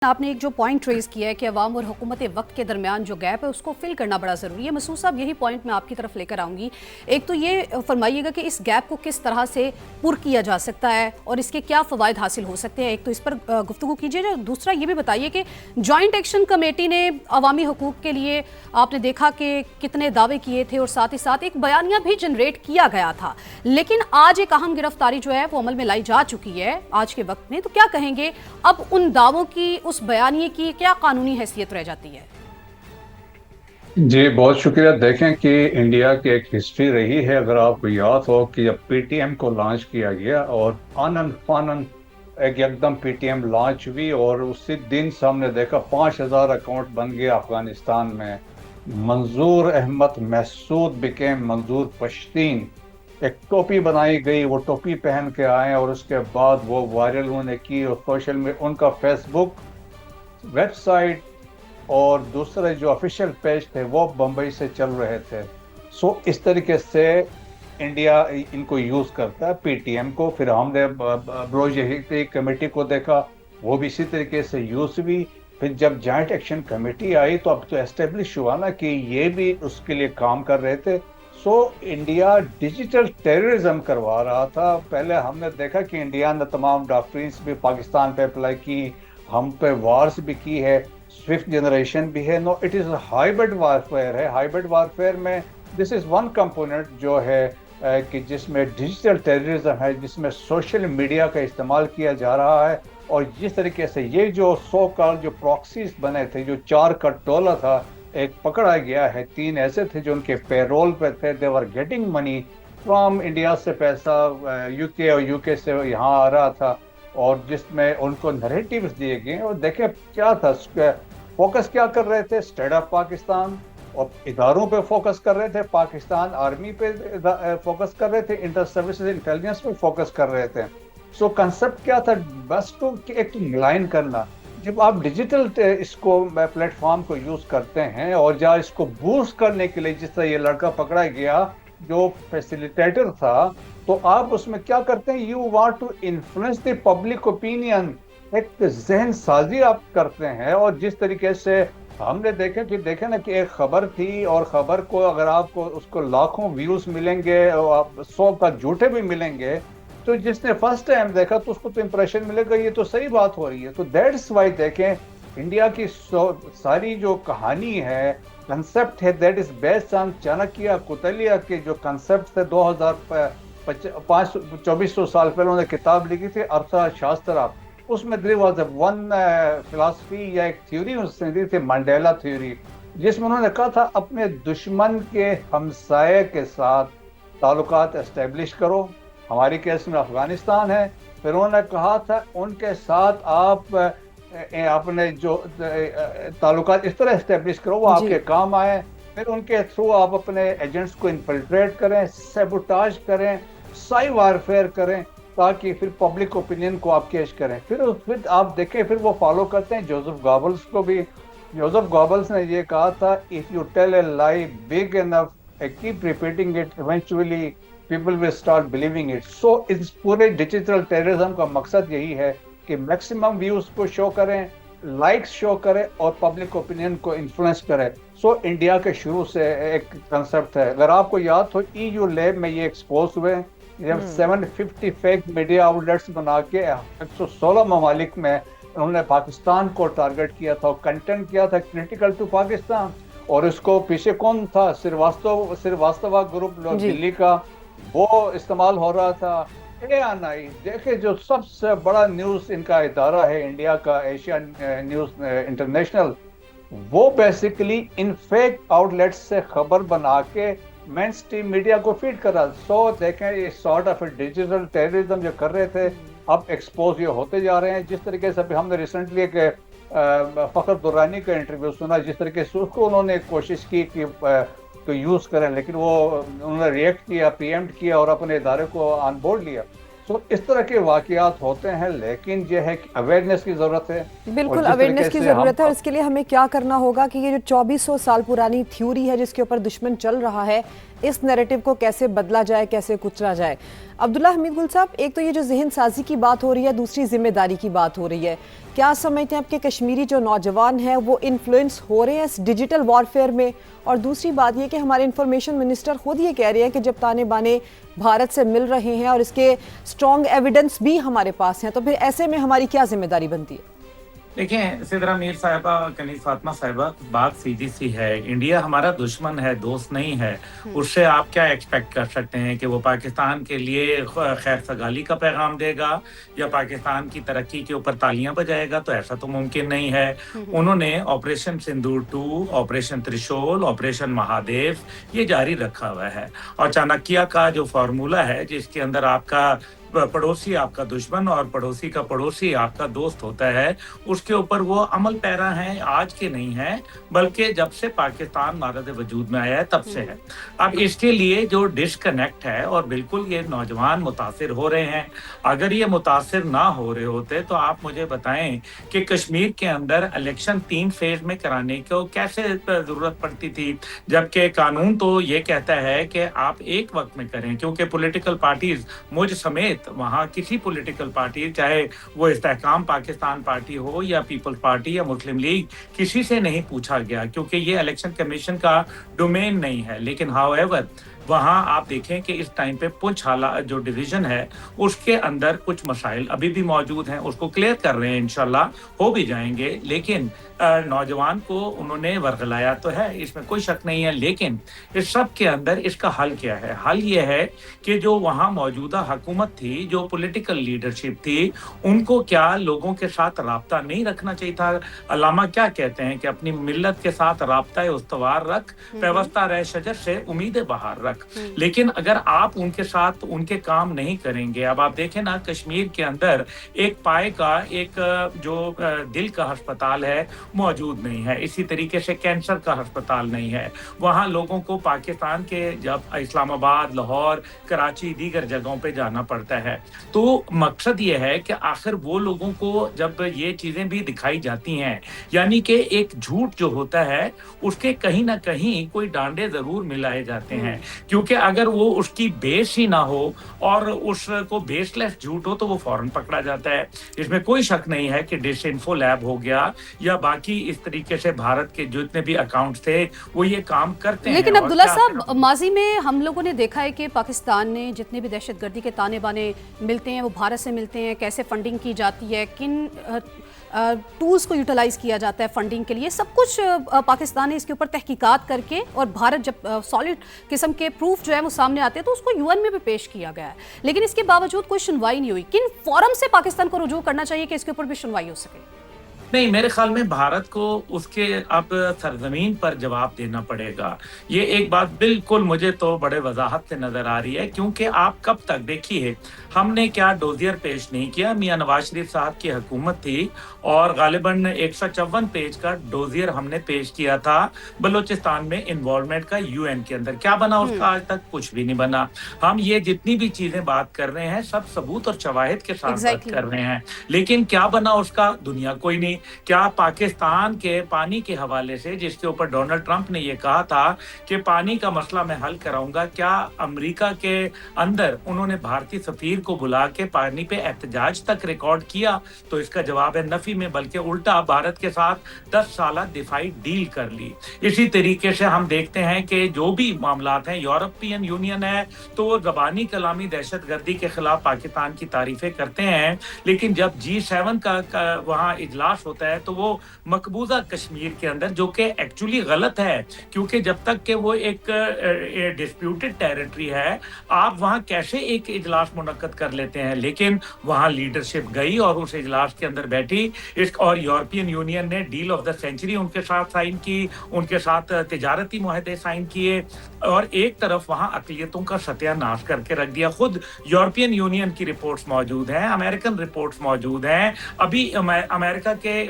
آپ نے ایک جو پوائنٹ ریز کیا ہے کہ عوام اور حکومت وقت کے درمیان جو گیپ ہے اس کو فل کرنا بڑا ضروری ہے۔ مسعود صاحب، یہی پوائنٹ میں آپ کی طرف لے کر آؤں گی۔ ایک تو یہ فرمائیے گا کہ اس گیپ کو کس طرح سے پر کیا جا سکتا ہے اور اس کے کیا فوائد حاصل ہو سکتے ہیں، ایک تو اس پر گفتگو کیجیے۔ دوسرا یہ بھی بتائیے کہ جوائنٹ ایکشن کمیٹی نے عوامی حقوق کے لیے آپ نے دیکھا کہ کتنے دعوے کیے تھے اور ساتھ ہی ساتھ ایک بیانیہ بھی جنریٹ کیا گیا تھا، لیکن آج ایک اہم گرفتاری جو ہے وہ عمل میں لائی جا چکی ہے آج کے وقت میں، تو کیا کہیں گے اب ان دعووں کی، اس بیانیے کی کیا قانونی حیثیت رہ جاتی ہے؟ جی بہت شکریہ۔ دیکھیں کہ انڈیا کی ایک ہسٹری رہی ہے، اگر آپ کو یاد ہو کہ جب پی ٹی ایم کو لانچ کیا گیا اور آنن فانن ایک دم پی ٹی ایم لانچ ہوئی اور اسی دن سے ہم نے دیکھا 5,000 اکاؤنٹ بن گیا افغانستان میں۔ منظور احمد محسود بکیم منظور پشتین، ایک ٹوپی بنائی گئی، وہ ٹوپی پہن کے آئے اور اس کے بعد وہ وائرل انہوں نے کی اور سوشل میں ان کا فیس بک، ویب سائٹ اور دوسرے جو آفیشیل پیج تھے وہ بمبئی سے چل رہے تھے۔ اس طریقے سے انڈیا ان کو یوز کرتا ہے، پی ٹی ایم کو۔ پھر ہم نے بلوچستان کمیٹی کو دیکھا، وہ بھی اسی طریقے سے یوز ہوئی۔ پھر جب جوائنٹ ایکشن کمیٹی آئی تو اب تو اسٹیبلش ہوا نا کہ یہ بھی اس کے لیے کام کر رہے تھے۔ انڈیا ڈیجیٹل ٹیررزم کروا رہا تھا۔ پہلے ہم نے دیکھا کہ انڈیا نے تمام ڈاکٹرینز بھی پاکستان پہ اپلائی کی، ہم پہ وارز بھی کی ہے، سوئفٹ جنریشن بھی ہے۔ نو اٹ از ہائیبرڈ وارفیئر ہے۔ ہائیبرڈ وارفیئر میں دس از ون کمپوننٹ جو ہے کہ جس میں ڈیجیٹل ٹیررزم ہے، جس میں سوشل میڈیا کا استعمال کیا جا رہا ہے۔ اور جس طریقے سے یہ جو سو کال جو پراکسیز بنے تھے، جو 4 کا ٹولہ تھا، ایک پکڑا گیا ہے، 3 ایسے تھے جو ان کے پیرول پہ تھے، they were getting money from India سے، پیسہ یو کے اور یو کے سے یہاں آ رہا تھا، اور جس میں ان کو نریٹیوز دیے گئے۔ اور دیکھیں کیا تھا، فوکس کیا کر رہے تھے، اسٹیٹ آف پاکستان اور اداروں پہ فوکس کر رہے تھے، پاکستان آرمی پہ فوکس کر رہے تھے، انٹر سروسز انٹیلیجنس پہ فوکس کر رہے تھے۔ کنسپٹ کیا تھا، بس تو ایک ملائن کرنا۔ جب آپ ڈیجیٹل اس کو پلیٹ فارم کو یوز کرتے ہیں اور جہاں اس کو بوسٹ کرنے کے لیے، جس طرح یہ لڑکا پکڑا گیا جو فیسیلیٹیٹر تھا، تو آپ اس میں کیا کرتے ہیں، you want to influence the public opinion, ایک ذہن سازی آپ کرتے ہیں۔ اور جس طریقے سے ہم نے دیکھا نا کہ ایک خبر تھی، اور خبر کو اگر آپ کو اس کو لاکھوں ویوز ملیں گے اور 100 کا جھوٹے بھی ملیں گے، تو جس نے فرسٹ ٹائم دیکھا تو اس کو تو امپریشن ملے گا یہ تو صحیح بات ہو رہی ہے۔ تو دیٹس وائی دیکھیں انڈیا کی ساری جو کہانی ہے، کنسپٹ ہے، that is based on Chanakya Kautilya کے جو کنسپٹ تھے 2400 سال پہلے انہوں نے کتاب لکھی تھی ارتھا شاسترا۔ اس میں دیر واز ون فلاسفی یا ایک تھیوری اس نے دی تھی، منڈیلا تھیوری، جس میں انہوں نے کہا تھا اپنے دشمن کے ہمسائے کے ساتھ تعلقات اسٹیبلش کرو۔ ہماری کیس میں افغانستان ہے۔ پھر انہوں نے کہا تھا ان کے ساتھ آپ اپنے جو تعلقات اس طرح اسٹیبلش کرو وہ آپ کے کام آئے۔ پھر ان کے تھرو آپ اپنے ایجنٹس کو انفلٹریٹ کریں، سیبوٹاج کریں، سائی وارفیئر کریں، تاکہ پھر پبلک اوپینین کو آپ کیش کریں۔ پھر آپ دیکھیں پھر وہ فالو کرتے ہیں جوزف گابلز کو بھی۔ جوزف گابلز نے یہ کہا تھا، if you tell a lie big enough and keep repeating it, eventually people will start believing it. اس پورے ڈیجیٹل ٹیررزم کا مقصد یہی ہے کہ میکسیمم ویوز کو شو کریں، لائکس شو کریں اور پبلک اوپینین کو انفلوئنس کریں۔ انڈیا کے شروع سے ایک کنسپٹ ہے۔ اگر آپ کو یاد ہو ای یو لیب میں یہ ایکسپوز ہوئے، جب 750 فیک میڈیا آؤٹ لیٹس بنا کے 116 ممالک میں انہوں نے پاکستان کو ٹارگٹ کیا تھا، کنٹینٹ کیا تھا کریٹیکل ٹو پاکستان، اور اس کو پیچھے کون تھا، سرواستوا گروپ دلی کا، وہ استعمال ہو رہا تھا۔ ANI دیکھیں جو سب سے بڑا نیوز ان کا ادارہ ہے انڈیا کا، ایشیا نیوز انٹرنیشنل، وہ basically in fake out let's say خبر بنا کے مین سٹریم میڈیا کو فیڈ کرا۔ دیکھیں یہ سارٹ آف ڈیجیٹل ٹیررزم جو کر رہے تھے اب ایکسپوز یہ ہوتے جا رہے ہیں۔ جس طریقے سے ہم نے ریسنٹلی ایک فخر درانی کا انٹرویو سنا، جس طریقے سے اس کو انہوں نے کوشش کی کہ یوز کریں، لیکن وہ انہوں نے ریئیکٹ کیا، پری ایمپٹ کیا اور اپنے ادارے کو آن بورڈ لیا۔ اس طرح کے واقعات ہوتے ہیں، لیکن یہ ہے کہ اویئرنیس کی ضرورت ہے۔ بالکل اویئرنیس کی ضرورت ہے، اور اس کے لیے ہمیں کیا کرنا ہوگا کہ یہ جو 2400 سال پرانی تھیوری ہے جس کے اوپر دشمن چل رہا ہے، اس نیریٹو کو کیسے بدلا جائے, کیسے کچلا جائے. عبداللہ حمید گل صاحب, ایک تو یہ جو ذہن سازی کی بات ہو رہی ہے, دوسری ذمہ داری کی بات ہو رہی ہے, کیا سمجھتے ہیں آپ کہ کشمیری جو نوجوان ہیں وہ انفلوئنس ہو رہے ہیں اس ڈیجیٹل وارفیئر میں؟ اور دوسری بات یہ کہ ہمارے انفارمیشن منسٹر خود یہ کہہ رہے ہیں کہ جب تانے بانے بھارت سے مل رہے ہیں اور اس کے اسٹرانگ ایویڈنس بھی ہمارے پاس ہیں, تو پھر ایسے میں ہماری کیا ذمہ داری بنتی ہے؟ دیکھیں سدرا میر صاحبہ, کنیز فاطمہ صاحبہ, بات سیدھی سی ہے. انڈیا ہمارا دشمن ہے, دوست نہیں ہے. اس سے آپ کیا ایکسپیکٹ کر سکتے ہیں کہ وہ پاکستان کے لیے خیر سگالی کا پیغام دے گا یا پاکستان کی ترقی کے اوپر تالیاں بجائے گا؟ تو ایسا تو ممکن نہیں ہے. انہوں نے operation sindoor 2, operation ترشول, operation Mahadev یہ جاری رکھا ہوا ہے. اور چانکیہ کا جو فارمولا ہے جس کے اندر آپ کا پڑوسی آپ کا دشمن اور پڑوسی کا پڑوسی آپ کا دوست ہوتا ہے, اس کے اوپر وہ عمل پیرا ہیں. آج کے نہیں ہیں بلکہ جب سے پاکستان مارد وجود میں آیا ہے تب سے ہے. اب اس کے لیے جو ڈسکنیکٹ ہے, اور بالکل یہ نوجوان متاثر ہو رہے ہیں. اگر یہ متاثر نہ ہو رہے ہوتے تو آپ مجھے بتائیں کہ کشمیر کے اندر الیکشن 3 فیز میں کرانے کو کیسے ضرورت پڑتی تھی, جبکہ قانون تو یہ کہتا ہے کہ آپ ایک وقت میں کریں, کیونکہ پولیٹیکل پارٹیز مجھ سمیت وہاں کسی پولیٹیکل پارٹی, چاہے وہ استحکام پاکستان پارٹی ہو یا پیپلز پارٹی یا مسلم لیگ, کسی سے نہیں پوچھا گیا کیونکہ یہ الیکشن کمیشن کا ڈومین نہیں ہے. لیکن ہاؤ ایور وہاں آپ دیکھیں کہ اس ٹائم پہ پنچ حالات جو ڈویژن ہے اس کے اندر کچھ مسائل ابھی بھی موجود ہیں, اس کو کلیئر کر رہے ہیں, انشاءاللہ ہو بھی جائیں گے. لیکن نوجوان کو انہوں نے ورغلایا تو ہے, اس میں کوئی شک نہیں ہے. لیکن اس سب کے اندر اس کا حل کیا ہے؟ حل یہ ہے کہ جو وہاں موجودہ حکومت تھی, جو پولیٹیکل لیڈرشپ تھی, ان کو کیا لوگوں کے ساتھ رابطہ نہیں رکھنا چاہیے تھا؟ علامہ کیا کہتے ہیں کہ اپنی ملت کے ساتھ رابطہ استوار رکھ, پیوستہ رہ شجر سے امید بہار رکھ. لیکن اگر آپ ان کے ساتھ ان کے کام نہیں کریں گے, اب آپ دیکھیں نا کشمیر کے اندر ایک پائے کا ایک جو دل کا ہسپتال ہے موجود نہیں ہے, اسی طریقے سے کینسر کا ہسپتال نہیں ہے. وہاں لوگوں کو پاکستان کے جب اسلام آباد, لاہور, کراچی, دیگر جگہوں پہ جانا پڑتا ہے. تو مقصد یہ ہے کہ آخر وہ لوگوں کو جب یہ چیزیں بھی دکھائی جاتی ہیں, یعنی کہ ایک جھوٹ جو ہوتا ہے اس کے کہیں نہ کہیں کوئی ڈانڈے ضرور ملائے جاتے ہیں, کیونکہ اگر وہ اس کی بیس ہی نہ ہو اور اس کو بیس لیس جھوٹ ہو تو وہ فوراً پکڑا جاتا ہے. اس میں کوئی شک نہیں ہے کہ ڈس انفو لیب ہو گیا یا باقی اس طریقے سے بھارت کے جتنے بھی اکاؤنٹس تھے وہ یہ کام کرتے ہیں. لیکن عبداللہ صاحب, ماضی میں ہم لوگوں نے دیکھا ہے کہ پاکستان نے جتنے بھی دہشت گردی کے تانے بانے ملتے ہیں وہ بھارت سے ملتے ہیں, کیسے فنڈنگ کی جاتی ہے, کن ٹولز کو یوٹیلائز کیا جاتا ہے فنڈنگ کے لیے, سب کچھ پاکستان نے اس کے اوپر تحقیقات کر کے, اور بھارت جب سالڈ قسم کے پروف جو ہے وہ سامنے آتے ہیں تو اس کو UN میں بھی پیش کیا گیا ہے. لیکن اس کے باوجود کوئی سنوائی نہیں ہوئی. کن فورم سے پاکستان کو رجوع کرنا چاہیے کہ اس کے اوپر بھی سنوائی ہو سکے؟ نہیں, میرے خیال میں بھارت کو اس کے اب سرزمین پر جواب دینا پڑے گا. یہ ایک بات بالکل مجھے تو بڑے وضاحت سے نظر آ رہی ہے, کیونکہ آپ کب تک دیکھیے ہم نے کیا ڈوزیر پیش نہیں کیا. میاں نواز شریف صاحب کی حکومت تھی اور غالباً 154 پیج کا ڈوزیر ہم نے پیش کیا تھا بلوچستان میں انوالومنٹ کا UN کے اندر. کیا بنا اس کا؟ آج تک کچھ بھی نہیں بنا. ہم یہ جتنی بھی چیزیں بات کر رہے ہیں سب ثبوت اور شواہد کے ساتھ بات کر رہے ہیں, لیکن کیا بنا اس کا؟ دنیا کوئی نہیں. کیا پاکستان کے پانی کے حوالے سے, جس کے اوپر ڈونلڈ ٹرمپ نے یہ کہا تھا کہ پانی کا مسئلہ میں حل کراؤں گا, کیا امریکہ کے اندر انہوں نے بھارتی سفیر کو بلا کے پانی پہ احتجاج تک ریکارڈ کیا؟ تو اس کا جواب ہے نفی میں, بلکہ الٹا بھارت کے ساتھ 10 سالہ دفاعی ڈیل کر لی. اسی طریقے سے ہم دیکھتے ہیں کہ جو بھی معاملات ہیں, یورپین یونین ہے تو وہ زبانی کلامی دہشت گردی کے خلاف پاکستان کی تعریفیں کرتے ہیں, لیکن جب G7 کا وہاں اجلاس ہوتا ہے تو وہ مقبوضہ کشمیر کے اندر, جو کہ ایکچولی غلط ہے, کیونکہ جب تک کہ وہ ایک ڈسپیوٹڈ ٹیریٹری ہے آپ وہاں کیسے ایک اجلاس منعقد کر لیتے ہیں. لیکن وہاں لیڈرشپ گئی اور اس اجلاس کے اندر بیٹھی, اور یورپین یونین نے ڈیل آف دا سینچری ان کے ساتھ سائن کی, ان کے ساتھ تجارتی معاہدے سائن کیے, اور ایک طرف وہاں اقلیتوں کا ستیہ ناش کر کے رکھ دیا. خود یورپین یونین کی رپورٹس موجود ہیں, امریکن رپورٹس موجود ہیں. ابھی امریکہ کے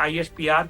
ISPR